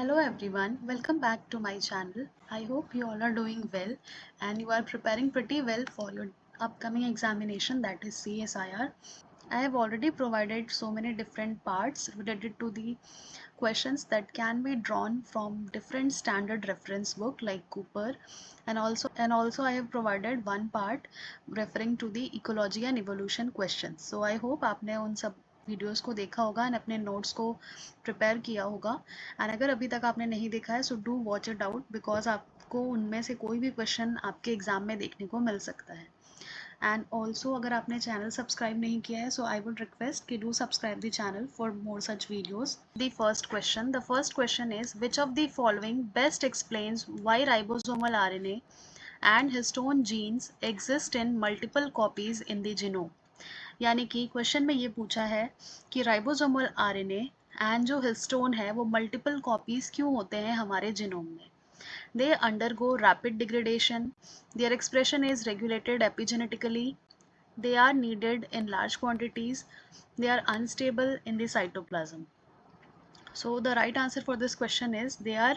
Hello everyone, welcome back to my channel. I hope you all are doing well and you are preparing pretty well for your upcoming examination, that is CSIR. I have already provided so many different parts related to the questions that can be drawn from different standard reference book like Cooper, and also I have provided one part referring to the ecology and evolution questions. So I hope आपने उन सब videos को देखा होगा और अपने notes को prepare किया होगा। एंड अगर अभी तक आपने नहीं देखा है so do watch it out, because आपको उनमें से कोई भी क्वेश्चन आपके एग्जाम में देखने को मिल सकता है। एंड ऑल्सो अगर आपने चैनल सब्सक्राइब नहीं किया है सो आई वुड रिक्वेस्ट कि do subscribe the channel for more such videos. The first question is which of the following best explains why ribosomal RNA and histone genes exist in multiple copies in the genome. यानी कि question में ये पूछा है कि ribosomal RNA and जो histone है वो मल्टीपल कॉपीज क्यों होते हैं हमारे जीनोम में। They undergo rapid degradation. Their expression is regulated epigenetically. They are needed in large quantities. They are unstable in the cytoplasm. So the right answer for this question is they are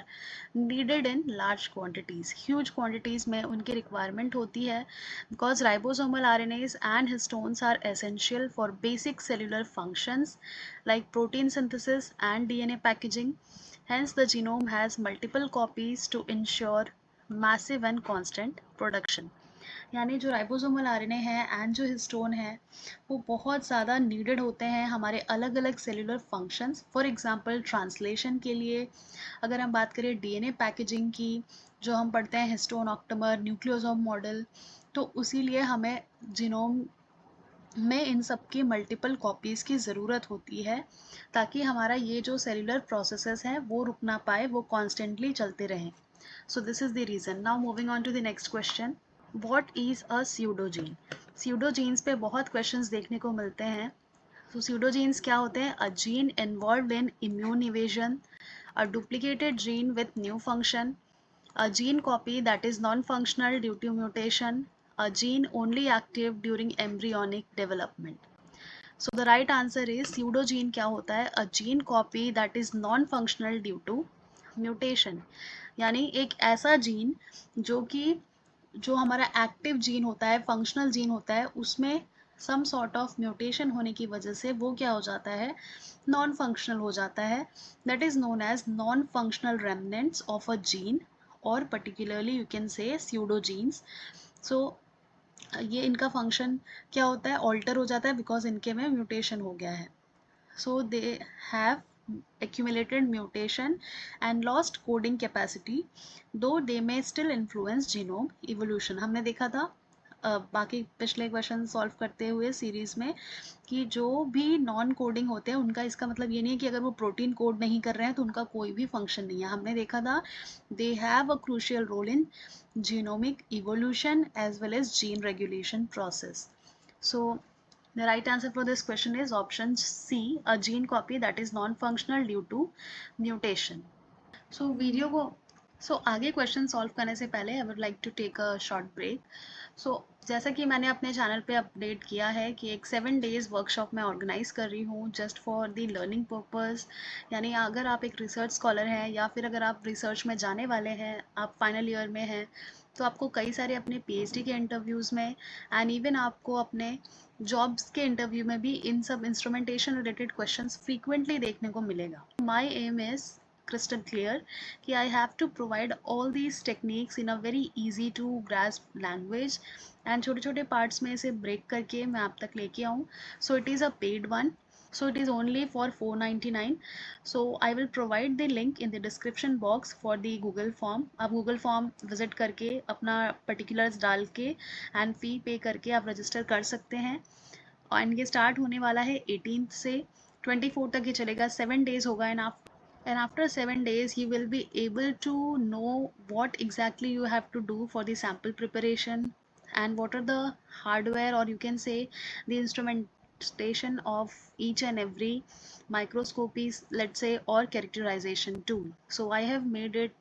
needed in large quantities. Huge quantities में उनकी requirement होती है because ribosomal RNAs and histones are essential for basic cellular functions like protein synthesis and DNA packaging. Hence the genome has multiple copies to ensure massive and constant production. यानी जो ribosomal RNA है and जो histone है वो बहुत ज़्यादा needed होते हैं हमारे अलग अलग cellular functions. For example translation के लिए, अगर हम बात करें डीएनए पैकेजिंग की, जो हम पढ़ते हैं हिस्टोन ऑक्टेमर न्यूक्लियोसोम मॉडल, तो उसी लिए हमें जीनोम में इन सब की मल्टीपल कॉपीज़ की ज़रूरत होती है ताकि हमारा ये जो सेलुलर प्रोसेसेस हैं वो रुक ना पाए, वो कॉन्स्टेंटली चलते रहें। So this is the reason. Now moving on to the next question, what is a pseudogene. Pseudogenes पे बहुत क्वेश्चंस देखने को मिलते हैं। तो स्यूडोजीन्स क्या होते हैं? A gene involved in immune evasion, a duplicated gene with new function, a gene copy that is non-functional due to mutation, a gene only active during embryonic development. So the right answer is pseudogene क्या होता है? A gene copy that is non-functional due to mutation. यानी एक ऐसा gene जो कि जो हमारा एक्टिव जीन होता है, फंक्शनल जीन होता है, उसमें सम सॉर्ट ऑफ म्यूटेशन होने की वजह से वो क्या हो जाता है? नॉन फंक्शनल हो जाता है। That is known as non functional remnants of a gene, और particularly you can say pseudogenes. सो ये इनका फंक्शन क्या होता है? ऑल्टर हो जाता है बिकॉज इनके में म्यूटेशन हो गया है। So they have accumulated mutation and lost coding capacity, though they may still influence genome evolution. हमने देखा था बाकी पिछले क्वेश्चन सॉल्व करते हुए सीरीज में कि जो भी नॉन कोडिंग होते हैं उनका इसका मतलब ये नहीं है कि अगर वो प्रोटीन कोड नहीं कर रहे हैं तो उनका कोई भी फंक्शन नहीं है। हमने देखा था they have a crucial role in genomic evolution as well as gene regulation process. So the right answer for this question is option C, a gene copy that is non-functional due to mutation. So video को आगे question solve करने से पहले I would like to take a short break. जैसा कि मैंने अपने channel पे अपडेट किया है कि एक 7 डेज़ वर्कशॉप मैं ऑर्गेनाइज कर रही हूँ just for the learning purpose. यानी अगर आप एक रिसर्च स्कॉलर हैं या फिर अगर आप रिसर्च में जाने वाले हैं, आप फाइनल ईयर में हैं, तो आपको कई सारे अपने पीएचडी के इंटरव्यूज़ में एंड इवन आपको अपने जॉब्स के इंटरव्यू में भी इन सब इंस्ट्रूमेंटेशन रिलेटेड क्वेश्चंस फ्रीक्वेंटली देखने को मिलेगा। My aim is crystal clear कि I have to provide all these techniques in a very easy to grasp language and छोटे छोटे parts में इसे break करके मैं आप तक लेके आऊँ। So it is a paid one. So it is only for 499. So I will provide the link in the description box for the Google form. आप Google form visit करके अपना particulars डाल के and fee pay करके आप register कर सकते हैं। and ये start होने वाला है 18th से 24 तक ये चलेगा, 7 days होगा। And after 7 days you will be able to know what exactly you have to do for the sample preparation and what are the hardware, or you can say the instrumentation of each and every microscopies, let's say, or characterization tool. So I have made it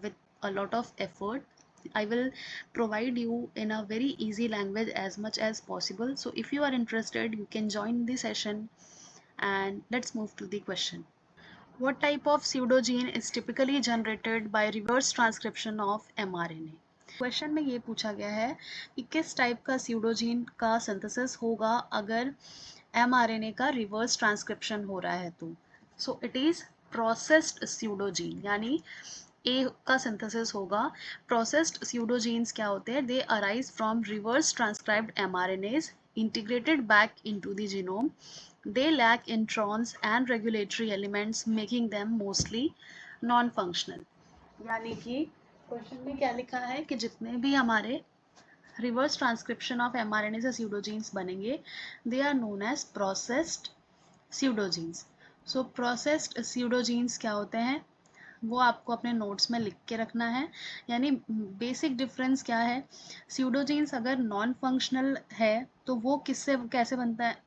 with a lot of effort. I will provide you in a very easy language as much as possible. So if you are interested, you can join the session, and let's move to the question. What type of pseudogene is typically generated by reverse transcription of mRNA? Question में ये पूछा गया है कि किस type का स्यूडोजीन का synthesis होगा अगर mRNA का रिवर्स ट्रांसक्रिप्शन हो रहा है तो. सो इट इज प्रोसेस्ड स्यूडोजीन, यानी ए का सिंथेसिस होगा. प्रोसेस्ड स्यूडोजीन्स क्या होते हैं? दे arise from reverse transcribed mRNAs integrated back into the genome. They lack introns and regulatory elements, making them mostly non-functional. यानी कि क्वेश्चन में क्या लिखा है कि जितने भी हमारे रिवर्स ट्रांसक्रिप्शन ऑफ mRNA से स्यूडोजीन्स बनेंगे, they are known as processed pseudogenes. So processed pseudogenes क्या होते हैं वो आपको अपने नोट्स में लिख के रखना है. यानी बेसिक डिफरेंस क्या है, स्यूडोजीन्स अगर नॉन फंक्शनल है तो वो किससे कैसे बनता है.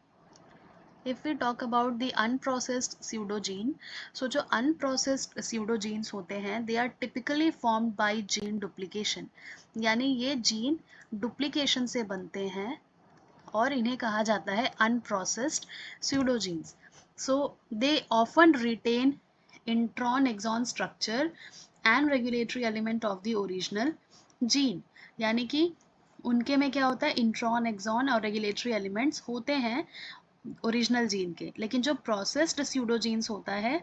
If we talk about the unprocessed pseudogene, so जो unprocessed pseudogenes होते हैं they are typically formed by gene duplication. यानी ये जीन डुप्लीकेशन से बनते हैं और इन्हें कहा जाता है unprocessed pseudogenes. So they often retain intron exon structure and regulatory element of the original gene. यानी कि उनके में क्या होता है, इंट्रॉन एक्सॉन और रेगुलेटरी एलिमेंट्स होते हैं ओरिजिनल जीन के. लेकिन जो प्रोसेस्ड स्यूडोजीन्स होता है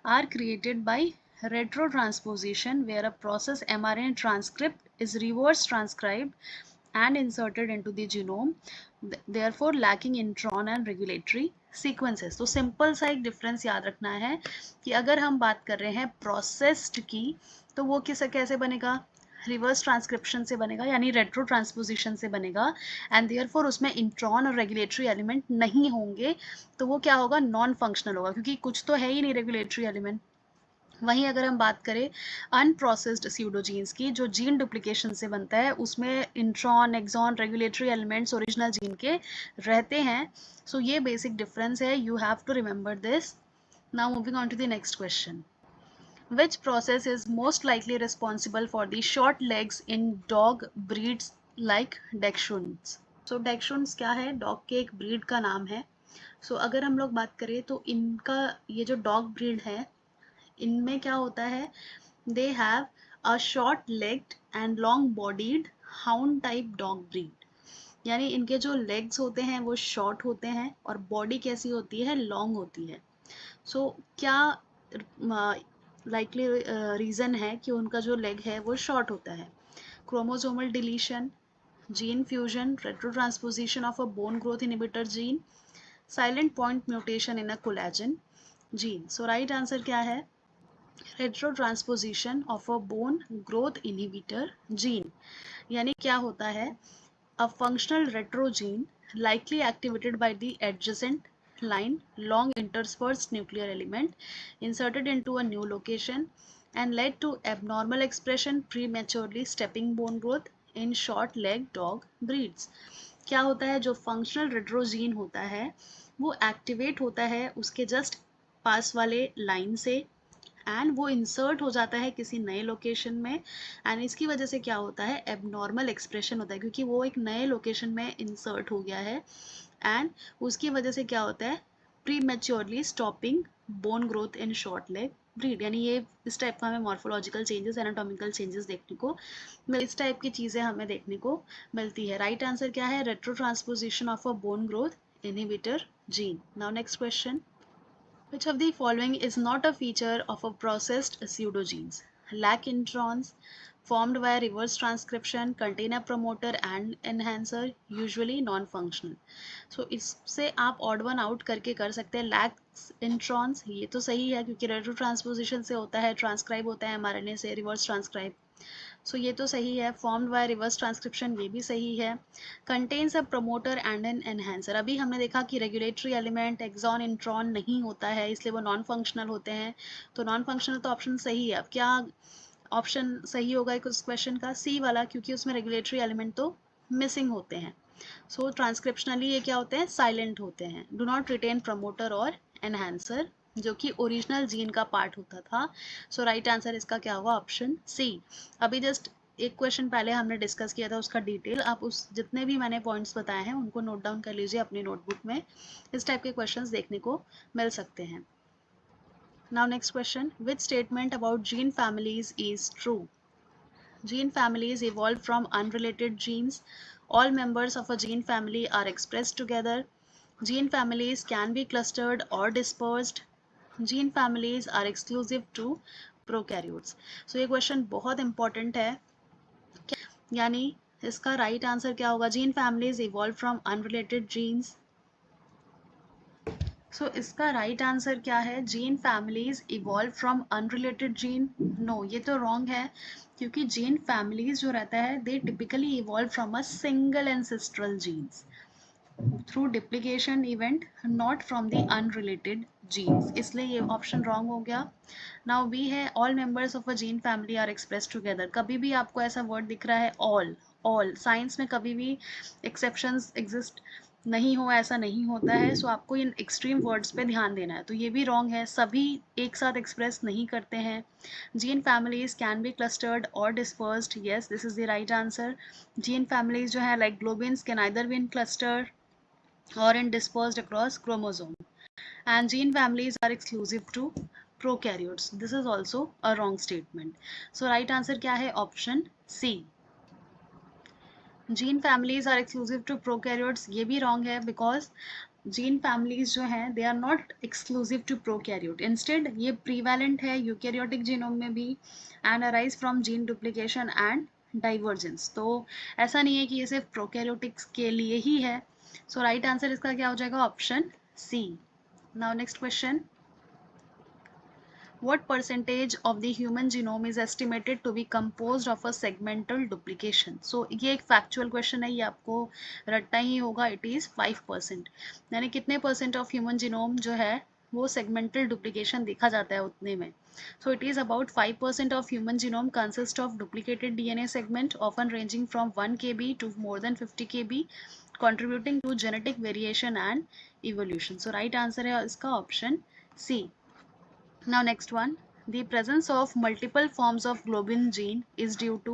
are created by retro transposition where a process mRNA transcript is reverse transcribed and inserted into the genome, therefore lacking intron and regulatory sequences. तो simple सा एक डिफरेंस याद रखना है कि अगर हम बात कर रहे हैं प्रोसेस्ड की तो वो कैसे बनेगा, रिवर्स ट्रांसक्रिप्शन से बनेगा यानी रेट्रो ट्रांसपोजिशन से बनेगा एंड देयरफॉर उसमें इंट्रॉन और रेगुलेटरी एलिमेंट नहीं होंगे. तो वो क्या होगा, नॉन फंक्शनल होगा क्योंकि कुछ तो है ही नहीं रेगुलेटरी एलिमेंट. वहीं अगर हम बात करें अनप्रोसेस्ड स्यूडोजीन्स की जो जीन डुप्लीकेशन से बनता है उसमें intron exon regulatory elements original gene के रहते हैं. सो ये बेसिक डिफरेंस है, you have to remember this. Now moving on to the next question. Which process is most likely responsible for the short legs in dog breeds like Dachshunds? So Dachshunds क्या है, dog के एक breed का नाम है. So अगर हम लोग बात करें तो इनका ये जो डॉग ब्रीड है इनमें क्या होता है, they have a short legged and long bodied hound type dog breed. यानी इनके जो लेग्स होते हैं वो शॉर्ट होते हैं और बॉडी कैसी होती है, लॉन्ग होती है. सो क्या लाइकली रीज़न है कि उनका जो लेग है वो शॉर्ट होता है? Chromosomal deletion, gene fusion, retro transposition of a bone growth inhibitor gene, silent point mutation in a collagen gene. So right answer क्या है, retro transposition of a bone growth inhibitor gene. यानी क्या होता है, a functional retrogene likely activated by the adjacent line long interspersed nuclear element inserted into a new location and led to abnormal expression prematurely stepping bone growth in short leg dog breeds. क्या होता है, जो functional रेट्रोजीन होता है वो activate होता है उसके जस्ट पास वाले लाइन से एंड वो इंसर्ट हो जाता है किसी नए लोकेशन में एंड इसकी वजह से क्या होता है, एबनॉर्मल एक्सप्रेशन होता है क्योंकि वो एक नए लोकेशन में इंसर्ट हो गया है एंड उसकी वजह से क्या होता है, pre maturely stopping bone growth in short leg breed. यानी ये इस टाइप का हमें मॉर्फोलॉजिकल चेंजेस, एनाटॉमिकल चेंजेस देखने को इस टाइप की चीज़ें हमें देखने को मिलती है. राइट आंसर क्या है, retro transposition of a bone growth inhibitor gene. Now next question. Which of the following is not a feature of a processed pseudogenes? Lack introns, formed via reverse transcription, contain a promoter and enhancer, usually non-functional. So इससे आप odd one out करके कर सकते हैं. lacks introns ये तो सही है क्योंकि retro transposition से होता है, transcribe होता है mRNA से, reverse transcribe. सो ये तो सही है. फॉर्म्ड बाय रिवर्स ट्रांसक्रिप्शन ये भी सही है. Contains a promoter and an enhancer, अभी हमने देखा कि रेगुलेटरी एलिमेंट एक्सॉन इंट्रॉन नहीं होता है इसलिए वो नॉन फंक्शनल होते हैं. तो नॉन फंक्शनल तो ऑप्शन सही है. अब क्या ऑप्शन सही होगा इस क्वेश्चन का, सी वाला, क्योंकि उसमें रेगुलेटरी एलिमेंट तो मिसिंग होते हैं. सो ट्रांसक्रिप्शनली ये क्या होते हैं, साइलेंट होते हैं. डू नॉट रिटेन प्रमोटर और एनहेंसर जो कि ओरिजिनल जीन का पार्ट होता था. सो राइट आंसर इसका क्या हुआ, ऑप्शन सी. अभी जस्ट एक क्वेश्चन पहले हमने डिस्कस किया था उसका डिटेल, आप उस जितने भी मैंने पॉइंट्स बताए हैं उनको नोट डाउन कर लीजिए अपनी नोटबुक में. इस टाइप के क्वेश्चंस देखने को मिल सकते हैं. Now next question, which statement about gene families is true? Gene families evolve from unrelated genes. All members of a gene family are expressed together. Gene families can be clustered or dispersed. Gene families are exclusive to prokaryotes. So ये question बहुत important है, यानी इसका right answer क्या होगा? Gene families evolve from unrelated genes. So इसका right answer क्या है? Gene families evolve from unrelated gene. No, ये तो रॉन्ग है, क्योंकि जीन फैमिलीज जो रहता है they typically evolve from a single ancestral genes through duplication event, not from the unrelated genes, इसलिए ये ऑप्शन रॉन्ग हो गया। नाउ बी है, all members of a gene family are express together. कभी भी आपको ऐसा वर्ड दिख रहा है ऑल साइंस में कभी भी एक्सेप्शंस एग्जिस्ट नहीं हो, ऐसा नहीं होता है। सो आपको इन एक्सट्रीम वर्ड्स पे ध्यान देना है। तो ये भी रॉन्ग है, सभी एक साथ एक्सप्रेस नहीं करते हैं। Gene families can be clustered और dispersed, yes this is the right answer. Gene families जो है like globins can either be in cluster or in dispersed across chromosome, and gene families are exclusive to prokaryotes. This is also a wrong statement. So right answer क्या है? Option C. Gene families are exclusive to prokaryotes, ये भी wrong है, because gene families जो हैं they are not exclusive to prokaryote, instead ये prevalent है eukaryotic genome में भी and arise from gene duplication and divergence. तो ऐसा नहीं है कि ये सिर्फ प्रोकैरियोटिक्स के लिए ही है। सो राइट आंसर इसका क्या हो जाएगा? Option C. Now next question, what percentage of the human genome is estimated to be composed of a segmental duplication? So ये एक factual question है, ये आपको रटना ही होगा। it is 5%, यानी कितने परसेंट ऑफ ह्यूमन जीनोम जो है वो सेगमेंटल डुप्लीकेशन देखा जाता है उतने में। So it is about 5% of human genome consist of duplicated DNA segment, often ranging from 1 kb to more than 50 kb, contributing to genetic variation and evolution. So right answer है इसका option C. Now next one, the presence of multiple forms of globin gene is due to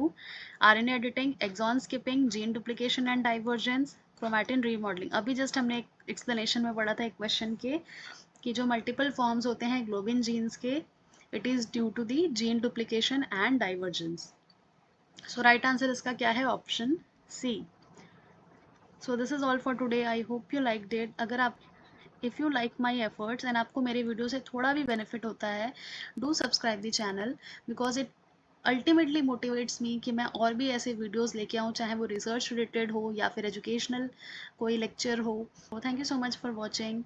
RNA editing, exon skipping, gene duplication and divergence, chromatin remodeling. अभी just हमने एक explanation में पढ़ा था एक question के कि जो मल्टीपल फॉर्म्स होते हैं ग्लोबिन जीन्स के, it is due to the gene duplication and divergence. So right answer इसका क्या है? Option C. So this is all for today, I hope you like it. अगर आप if you like my efforts and आपको मेरे video से थोड़ा भी बेनिफिट होता है, do subscribe the channel, because it ultimately motivates me कि मैं और भी ऐसे वीडियोस लेके आऊँ, चाहे वो रिसर्च रिलेटेड हो या फिर एजुकेशनल कोई लेक्चर हो। Thank you so much for watching.